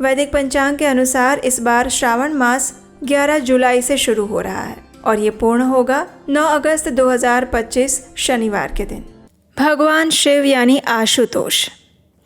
वैदिक पंचांग के अनुसार इस बार श्रावण मास 11 जुलाई से शुरू हो रहा है और ये पूर्ण होगा 9 अगस्त 2025 शनिवार के दिन। भगवान शिव यानी आशुतोष,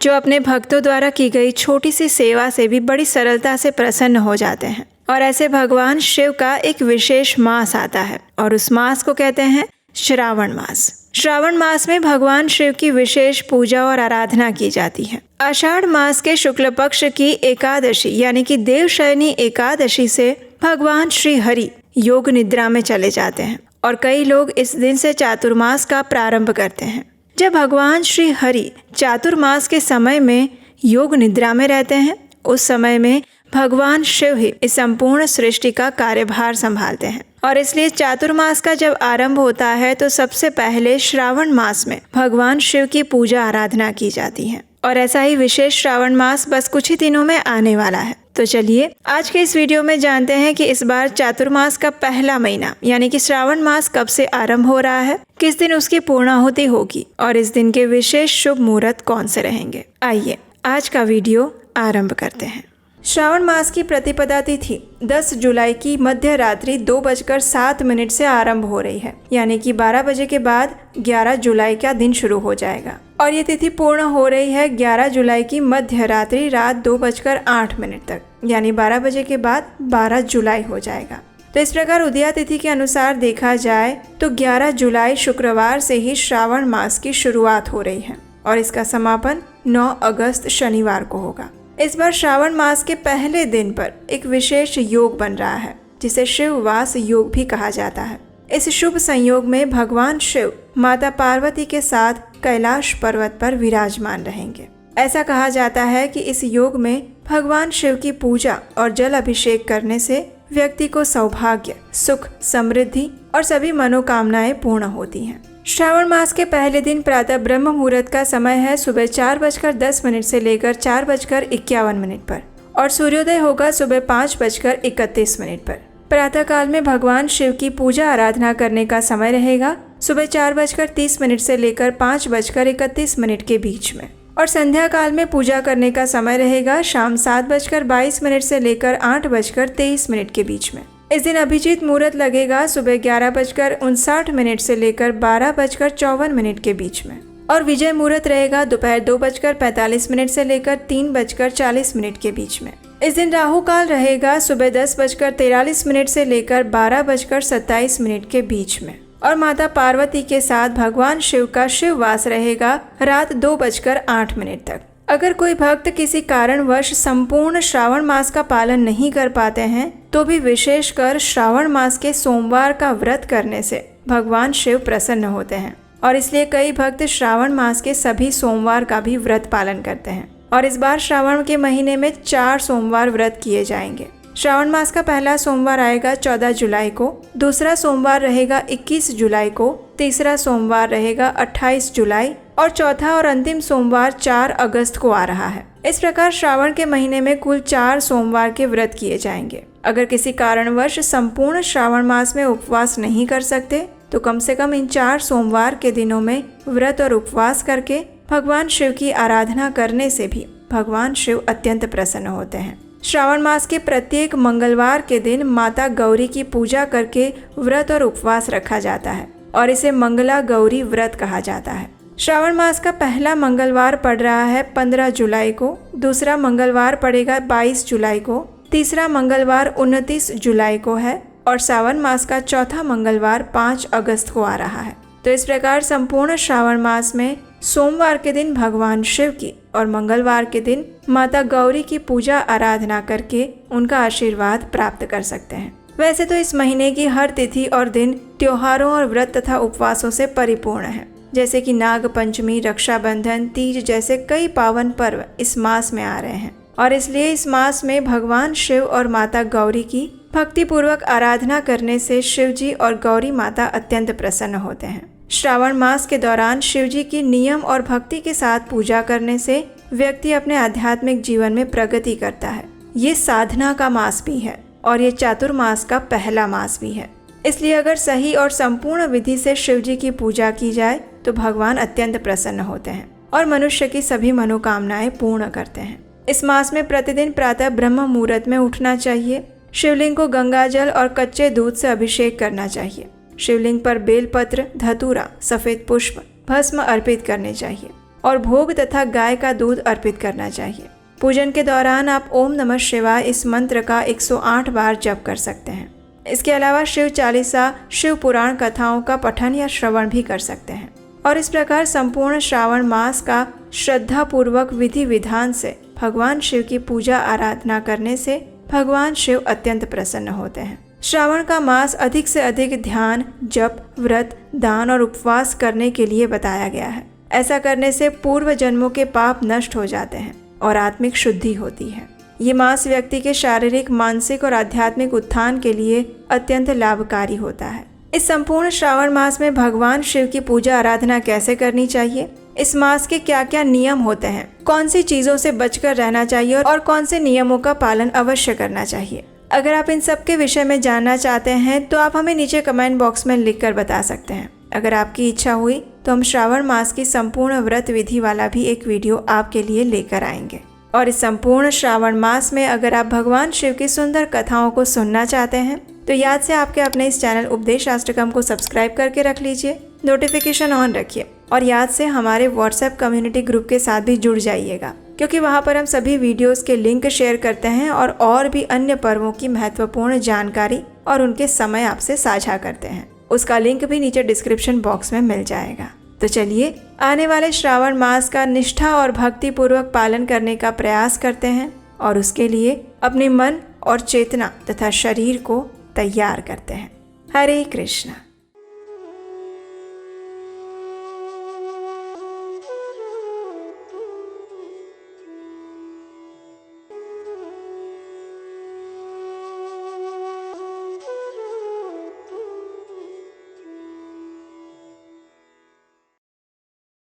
जो अपने भक्तों द्वारा की गई छोटी सी सेवा से भी बड़ी सरलता से प्रसन्न हो जाते हैं। और ऐसे भगवान शिव का एक विशेष मास आता है और उस मास को कहते हैं श्रावण मास। श्रावण मास में भगवान शिव की विशेष पूजा और आराधना की जाती है। आषाढ़ मास के शुक्ल पक्ष की एकादशी यानी कि देवशयनी एकादशी से भगवान श्री हरि योग निद्रा में चले जाते हैं और कई लोग इस दिन से चातुर्मास का प्रारंभ करते हैं। जब भगवान श्री हरि चातुर्मास के समय में योग निद्रा में रहते हैं, उस समय में भगवान शिव ही इस संपूर्ण सृष्टि का कार्यभार संभालते हैं और इसलिए चातुर्मास का जब आरंभ होता है तो सबसे पहले श्रावण मास में भगवान शिव की पूजा आराधना की जाती है। और ऐसा ही विशेष श्रावण मास बस कुछ ही दिनों में आने वाला है। तो चलिए आज के इस वीडियो में जानते हैं कि इस बार चातुर्मास का पहला महीना यानी कि श्रावण मास कब से आरंभ हो रहा है, किस दिन उसकी पूर्णाहुति होगी और इस दिन के विशेष शुभ मुहूर्त कौन से रहेंगे। आइए आज का वीडियो आरंभ करते हैं। श्रावण मास की प्रतिपदा तिथि 10 जुलाई की मध्य रात्रि 2:07 से आरंभ हो रही है, यानी कि 12 बजे के बाद 11 जुलाई का दिन शुरू हो जाएगा और ये तिथि पूर्ण हो रही है 11 जुलाई की मध्य रात्रि रात 2:08 तक, यानी 12 बजे के बाद 12 जुलाई हो जाएगा। तो इस प्रकार उदया तिथि के अनुसार देखा जाए तो 11 जुलाई शुक्रवार से ही श्रावण मास की शुरुआत हो रही है और इसका समापन 9 अगस्त शनिवार को होगा। इस बार श्रावण मास के पहले दिन पर एक विशेष योग बन रहा है जिसे शिववास योग भी कहा जाता है। इस शुभ संयोग में भगवान शिव माता पार्वती के साथ कैलाश पर्वत पर विराजमान रहेंगे। ऐसा कहा जाता है कि इस योग में भगवान शिव की पूजा और जल अभिषेक करने से व्यक्ति को सौभाग्य, सुख, समृद्धि और सभी मनोकामनाएं पूर्ण होती हैं। श्रावण मास के पहले दिन प्रातः ब्रह्म मुहूर्त का समय है सुबह 4:10 से लेकर 4:51 पर और सूर्योदय होगा सुबह 5:31 पर। प्रातः काल में भगवान शिव की पूजा आराधना करने का समय रहेगा सुबह 4:30 से लेकर 5:31 के बीच में और संध्या काल में पूजा करने का समय रहेगा शाम 7:22 से लेकर 8:23 के बीच में। इस दिन अभिजीत मुहूर्त लगेगा सुबह 11:59 से लेकर 12:54 के बीच में और विजय मुहूर्त रहेगा दोपहर 2:45 से लेकर 3:40 के बीच में। इस दिन राहु काल रहेगा सुबह 10:43 से लेकर 12:27 के बीच में और माता पार्वती के साथ भगवान शिव का शिववास रहेगा रात 2:08 तक। अगर कोई भक्त किसी कारणवश संपूर्ण श्रावण मास का पालन नहीं कर पाते हैं तो भी विशेषकर श्रावण मास के सोमवार का व्रत करने से भगवान शिव प्रसन्न होते हैं और इसलिए कई भक्त श्रावण मास के सभी सोमवार का भी व्रत पालन करते हैं और इस बार श्रावण के महीने में 4 सोमवार व्रत किए जाएंगे। श्रावण मास का पहला सोमवार आएगा 14 जुलाई को, दूसरा सोमवार रहेगा 21 जुलाई को, तीसरा सोमवार रहेगा 28 जुलाई और चौथा और अंतिम सोमवार 4 अगस्त को आ रहा है। इस प्रकार श्रावण के महीने में कुल 4 सोमवार के व्रत किए जाएंगे। अगर किसी कारणवश संपूर्ण श्रावण मास में उपवास नहीं कर सकते तो कम से कम इन 4 सोमवार के दिनों में व्रत और उपवास करके भगवान शिव की आराधना करने से भी भगवान शिव अत्यंत प्रसन्न होते हैं। श्रावण मास के प्रत्येक मंगलवार के दिन माता गौरी की पूजा करके व्रत और उपवास रखा जाता है और इसे मंगला गौरी व्रत कहा जाता है। श्रावण मास का पहला मंगलवार पड़ रहा है 15 जुलाई को, दूसरा मंगलवार पड़ेगा 22 जुलाई को, तीसरा मंगलवार 29 जुलाई को है और श्रावण मास का चौथा मंगलवार 5 अगस्त को आ रहा है। तो इस प्रकार संपूर्ण श्रावण मास में सोमवार के दिन भगवान शिव की और मंगलवार के दिन माता गौरी की पूजा आराधना करके उनका आशीर्वाद प्राप्त कर सकते हैं। वैसे तो इस महीने की हर तिथि और दिन त्योहारों और व्रत तथा उपवासों से परिपूर्ण है, जैसे कि नाग पंचमी, रक्षाबंधन, तीज जैसे कई पावन पर्व इस मास में आ रहे हैं और इसलिए इस मास में भगवान शिव और माता गौरी की भक्ति पूर्वक आराधना करने से शिव जी और गौरी माता अत्यंत प्रसन्न होते हैं। श्रावण मास के दौरान शिव जी की नियम और भक्ति के साथ पूजा करने से व्यक्ति अपने आध्यात्मिक जीवन में प्रगति करता है। ये साधना का मास भी है और ये चातुर्मास का पहला मास भी है। इसलिए अगर सही और संपूर्ण विधि से शिव जी की पूजा की जाए तो भगवान अत्यंत प्रसन्न होते हैं और मनुष्य की सभी मनोकामनाएं पूर्ण करते हैं। इस मास में प्रतिदिन प्रातः ब्रह्म मुहूर्त में उठना चाहिए। शिवलिंग को गंगा जल और कच्चे दूध से अभिषेक करना चाहिए। शिवलिंग पर बेलपत्र, धतूरा, सफेद पुष्प, भस्म अर्पित करने चाहिए और भोग तथा गाय का दूध अर्पित करना चाहिए। पूजन के दौरान आप ओम नमः शिवाय इस मंत्र का 108 बार जप कर सकते हैं। इसके अलावा शिव चालीसा, शिव पुराण कथाओं का पठन या श्रवण भी कर सकते हैं। और इस प्रकार संपूर्ण श्रावण मास का श्रद्धा पूर्वक विधि विधान से भगवान शिव की पूजा आराधना करने से भगवान शिव अत्यंत प्रसन्न होते हैं। श्रावण का मास अधिक से अधिक ध्यान, जप, व्रत, दान और उपवास करने के लिए बताया गया है। ऐसा करने से पूर्व जन्मों के पाप नष्ट हो जाते हैं और आत्मिक शुद्धि होती है। ये मास व्यक्ति के शारीरिक, मानसिक और आध्यात्मिक उत्थान के लिए अत्यंत लाभकारी होता है। इस संपूर्ण श्रावण मास में भगवान शिव की पूजा आराधना कैसे करनी चाहिए, इस मास के क्या क्या नियम होते हैं, कौन सी चीजों से बचकर रहना चाहिए और कौन से नियमों का पालन अवश्य करना चाहिए, अगर आप इन सब के विषय में जानना चाहते हैं तो आप हमें नीचे कमेंट बॉक्स में लिखकर बता सकते हैं। अगर आपकी इच्छा हुई तो हम श्रावण मास की संपूर्ण व्रत विधि वाला भी एक वीडियो आपके लिए लेकर आएंगे। और इस संपूर्ण श्रावण मास में अगर आप भगवान शिव की सुंदर कथाओं को सुनना चाहते हैं तो याद से आपके अपने इस चैनल उपदेश आष्टकम को सब्सक्राइब करके रख लीजिए, नोटिफिकेशन ऑन रखिए और याद से हमारे व्हाट्सएप कम्युनिटी ग्रुप के साथ भी जुड़ जाइएगा, क्योंकि वहाँ पर हम सभी वीडियोस के लिंक शेयर करते हैं और भी अन्य पर्वों की महत्वपूर्ण जानकारी और उनके समय आपसे साझा करते हैं। उसका लिंक भी नीचे डिस्क्रिप्शन बॉक्स में मिल जाएगा। तो चलिए आने वाले श्रावण मास का निष्ठा और भक्ति पूर्वक पालन करने का प्रयास करते हैं और उसके लिए अपने मन और चेतना तथा शरीर को तैयार करते हैं। हरे कृष्णा।